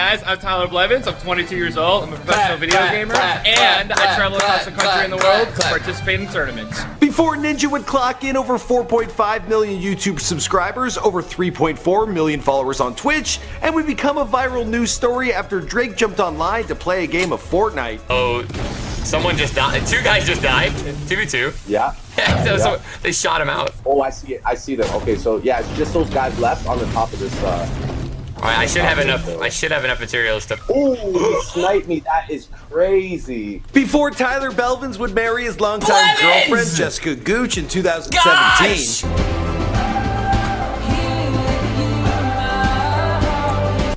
guys, I'm Tyler Blevins. I'm 22 years old. I'm a professional video gamer, and I travel across the country and the world to participate in tournaments. Before Ninja would clock in over 4.5 million YouTube subscribers, over 3.4 million followers on Twitch, and would become a viral news story after Drake jumped online to play a game of Fortnite. Oh, someone just died. 2 guys just died. 2v2. Yeah. So they shot him out. Oh, I see it. I see them. Okay, so yeah, it's just those guys left on the top of this. All right, I should have enough. I should have enough materials to. Oh, he sniped me. That is crazy. Before Tyler Belvins would marry his longtime girlfriend Jessica Gooch in 2017.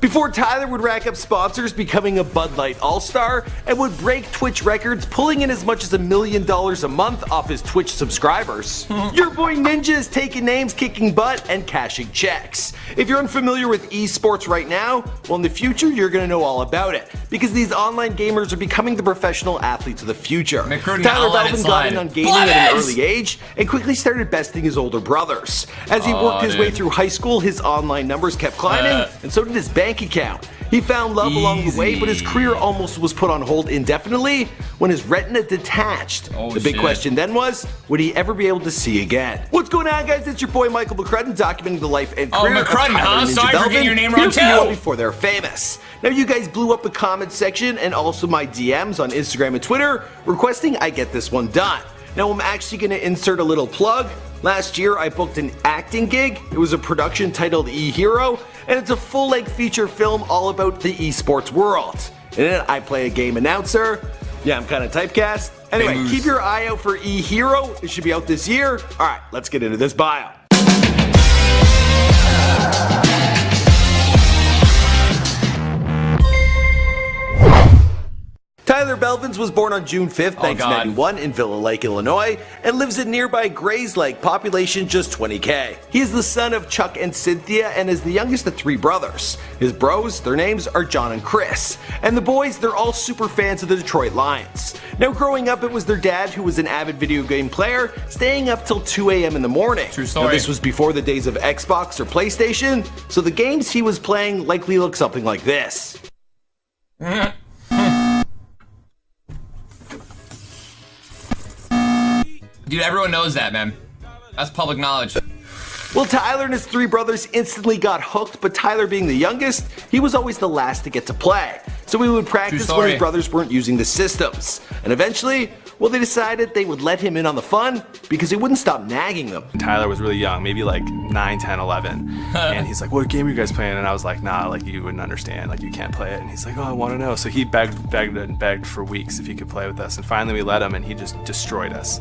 Before Tyler would rack up sponsors, becoming a Bud Light All-Star, and would break Twitch records, pulling in as much as $1 million a month off his Twitch subscribers. Your boy Ninja is taking names, kicking butt, and cashing checks. If you're unfamiliar with esports right now, well, in the future, you're gonna know all about it, because these online gamers are becoming the professional athletes of the future. Tyler Belvin got in on gaming at an early age, and quickly started besting his older brothers. As he worked his way through high school, his online numbers kept climbing, and so did his bank account. He found love along the way, but his career almost was put on hold indefinitely when his retina detached. The big question then was, would he ever be able to see again? What's going on, guys? It's your boy Michael McCrudden, documenting the life and career of Tyler Ninja Sorry for getting your name wrong too. Before they're famous. Now, you guys blew up the comment section and also my DMs on Instagram and Twitter requesting I get this one done. Now, I'm actually going to insert a little plug. Last year, I booked an acting gig. It was a production titled E-Hero, and it's a full-length feature film all about the esports world. In it, I play a game announcer. Yeah, I'm kind of typecast. Anyway, keep your eye out for E-Hero. It should be out this year. All right, let's get into this bio. Tyler Belvins was born on June 5th, 1991 in Villa Lake, Illinois, and lives in nearby Grays Lake, population just 20K. He is the son of Chuck and Cynthia and is the youngest of 3 brothers. His bros, their names are John and Chris. And the boys, they're all super fans of the Detroit Lions. Now, growing up, it was their dad who was an avid video game player, staying up till 2 a.m. in the morning. True story. Now, this was before the days of Xbox or PlayStation, so the games he was playing likely look something like this. Dude, everyone knows that, man. That's public knowledge. Well, Tyler and his 3 brothers instantly got hooked, but Tyler being the youngest, he was always the last to get to play. So he would practice when his brothers weren't using the systems. And eventually, well, they decided they would let him in on the fun because he wouldn't stop nagging them. Tyler was really young, maybe like 9, 10, 11. And he's like, what game are you guys playing? And I was like, nah, like you wouldn't understand, like you can't play it. And he's like, oh, I want to know. So he begged for weeks if he could play with us. And finally we let him and he just destroyed us.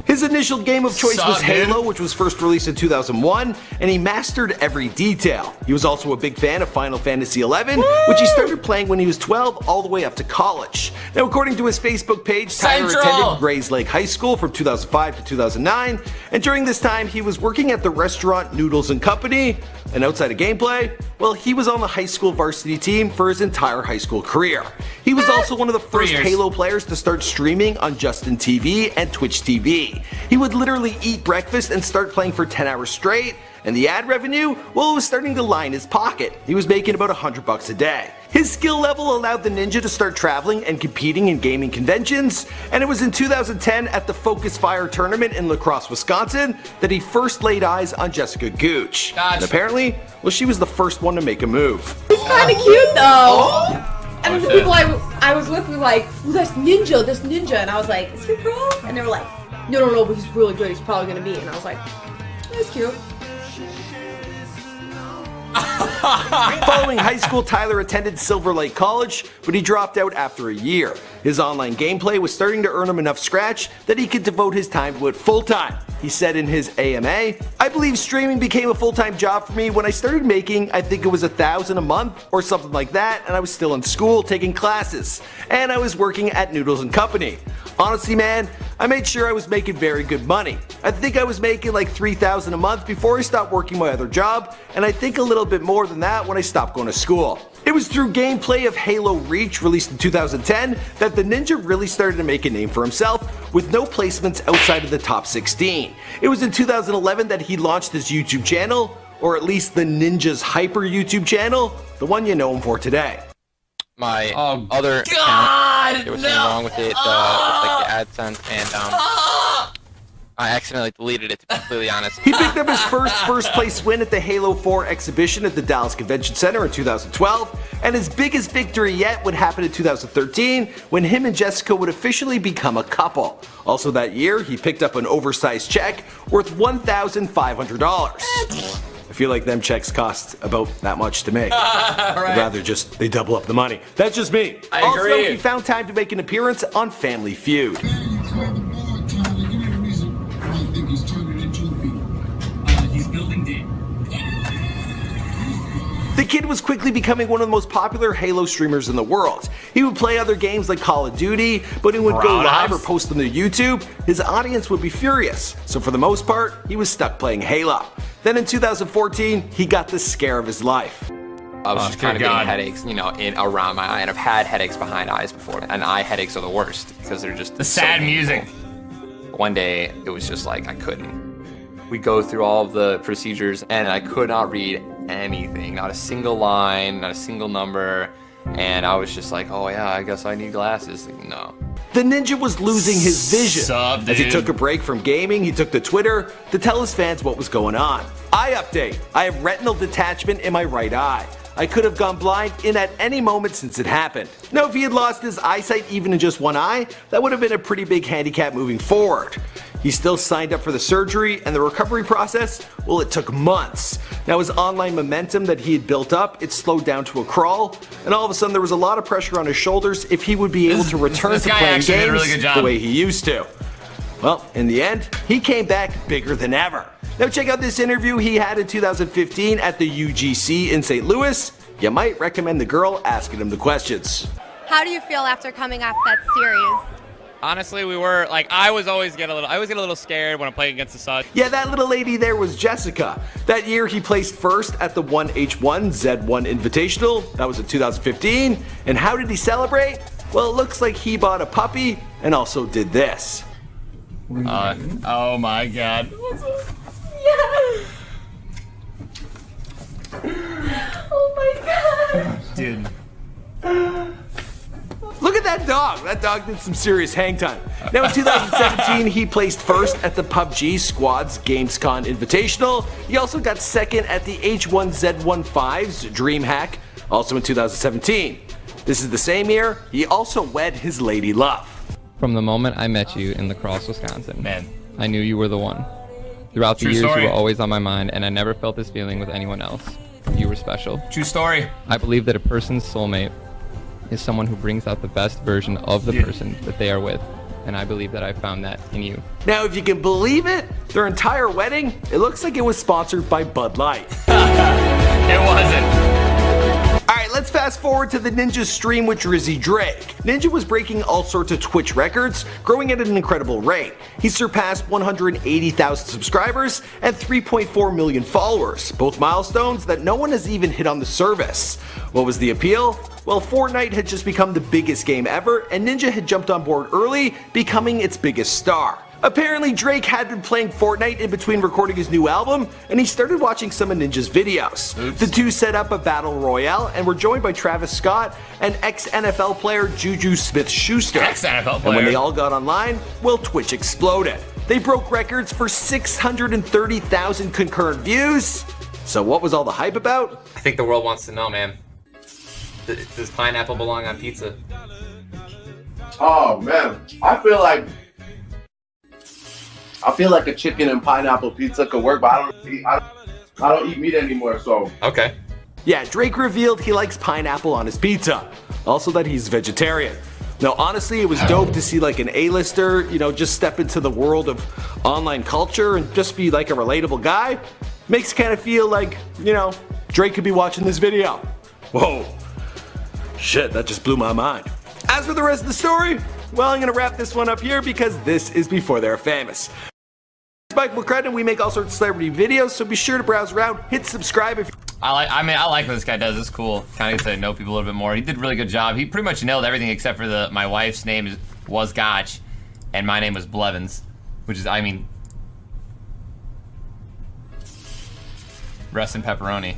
His initial game of choice was Halo, which was first released in 2001, and he mastered every detail. He was also a big fan of Final Fantasy XI, which he started playing when he was 12 all the way up to college. Now, according to his Facebook page, Tyler attended Grays Lake High School from 2005 to 2009, and during this time he was working at the restaurant Noodles & Company, and outside of gameplay, well, he was on the high school varsity team for his entire high school career. He was also one of the first Halo players to start streaming on Justin TV and Twitch TV. He would literally eat breakfast and start playing for 10 hours straight, and the ad revenue, well, it was starting to line his pocket. He was making about $100 a day. His skill level allowed the ninja to start traveling and competing in gaming conventions, and it was in 2010 at the Focus Fire tournament in La Crosse, Wisconsin that he first laid eyes on Jessica Gooch. And apparently, well, she was the first one to make a move. He's kind of cute though. And the people I was with were like, well, that's Ninja, and I was like, is he a pro? And they were like, no, but he's really good, he's probably gonna be. And I was like, that's cute. Following high school, Tyler attended Silver Lake College, but he dropped out after a year. His online gameplay was starting to earn him enough scratch that he could devote his time to it full time. He said in his AMA, I believe streaming became a full-time job for me when I started making, I think it was $1,000 a month or something like that, and I was still in school taking classes, and I was working at Noodles & Company. Honestly, man, I made sure I was making very good money. I think I was making like $3,000 a month before I stopped working my other job, and I think a little bit more than that when I stopped going to school. It was through gameplay of Halo Reach, released in 2010, that the ninja really started to make a name for himself, with no placements outside of the top 16. It was in 2011 that he launched his YouTube channel, or at least the Ninja's Hyper YouTube channel, the one you know him for today. My other account, there was something wrong with it, with like the AdSense, and I accidentally deleted it, to be completely honest. He picked up his first place win at the Halo 4 exhibition at the Dallas Convention Center in 2012, and his biggest victory yet would happen in 2013 when him and Jessica would officially become a couple. Also that year, he picked up an oversized check worth $1,500. I feel like them checks cost about that much to make. I'd rather just they double up the money. That's just me. I also, agree. he found time to make an appearance on Family Feud. The kid was quickly becoming one of the most popular Halo streamers in the world. He would play other games like Call of Duty, but he would go live or post them to YouTube, his audience would be furious. So for the most part, he was stuck playing Halo. Then in 2014, he got the scare of his life. I was just kind of getting headaches, you know, around my eye, and I've had headaches behind eyes before, and eye headaches are the worst because they're just The sad music. One day, it was just like I couldn't. We go through all of the procedures, and I could not read anything, not a single line, not a single number, and I was just like, oh yeah, I guess I need glasses. Like, no. The Ninja was losing his vision. Sup, As he dude? took a break from gaming, he took to Twitter to tell his fans what was going on. Eye update. I have retinal detachment in my right eye. I could have gone blind in at any moment since it happened. Now, if he had lost his eyesight even in just one eye, that would have been a pretty big handicap moving forward. He still signed up for the surgery, and the recovery process, well, it took months. Now, his online momentum that he had built up, it slowed down to a crawl, and all of a sudden there was a lot of pressure on his shoulders if he would be able to return this to guy playing actually did a games really good job. the way he used to. Well, in the end, he came back bigger than ever. Now check out this interview he had in 2015 at the UGC in St. Louis. You might recommend the girl asking him the questions. How do you feel after coming off that series? Honestly, we were like, I always get a little scared when I'm playing against the Suns. Yeah, that little lady there was Jessica. That year he placed first at the 1H1Z1 Invitational. That was in 2015. And how did he celebrate? Well, it looks like he bought a puppy and also did this. Oh my god. Yes. Oh my god. Dude. Look at that dog. That dog did some serious hang time. Now in 2017, he placed first at the PUBG Squads Gamescom Invitational. He also got second at the H1Z15's DreamHack, also in 2017. This is the same year he also wed his lady love. From the moment I met you in La Crosse, Wisconsin, Man. I knew you were the one. Throughout the True years, story. you were always on my mind, and I never felt this feeling with anyone else. You were special. True story. I believe that a person's soulmate is someone who brings out the best version of the person that they are with, and I believe that I found that in you. Now, if you can believe it, their entire wedding, it looks like it was sponsored by Bud Light. It wasn't. Alright, let's fast forward to the Ninja's stream with Drizzy Drake. Ninja was breaking all sorts of Twitch records, growing at an incredible rate. He surpassed 180,000 subscribers and 3.4 million followers, both milestones that no one has even hit on the service. What was the appeal? Well, Fortnite had just become the biggest game ever, and Ninja had jumped on board early, becoming its biggest star. Apparently, Drake had been playing Fortnite in between recording his new album, and he started watching some of Ninja's videos. The two set up a battle royale and were joined by Travis Scott and ex-NFL player Juju Smith-Schuster. Ex-NFL And when player. they all got online, well, Twitch exploded. They broke records for 630,000 concurrent views. So what was all the hype about? I think the world wants to know, man. Does pineapple belong on pizza? Oh man, I feel like a chicken and pineapple pizza could work, but I don't eat meat anymore, so. Okay. Yeah, Drake revealed he likes pineapple on his pizza. Also that he's vegetarian. Now, honestly, it was dope to see like an A-lister, you know, just step into the world of online culture and just be like a relatable guy. Makes kind of feel like, you know, Drake could be watching this video. Whoa. Shit, that just blew my mind. As for the rest of the story, well, I'm gonna wrap this one up here because this is before they're famous. Mike McCrudden, we make all sorts of celebrity videos, so be sure to browse around, hit subscribe if I like what this guy does. It's cool. Kind of get to know people a little bit more. He did a really good job. He pretty much nailed everything except for my wife's name was Gotch, and my name was Blevins, which is, I mean, Rest in pepperoni.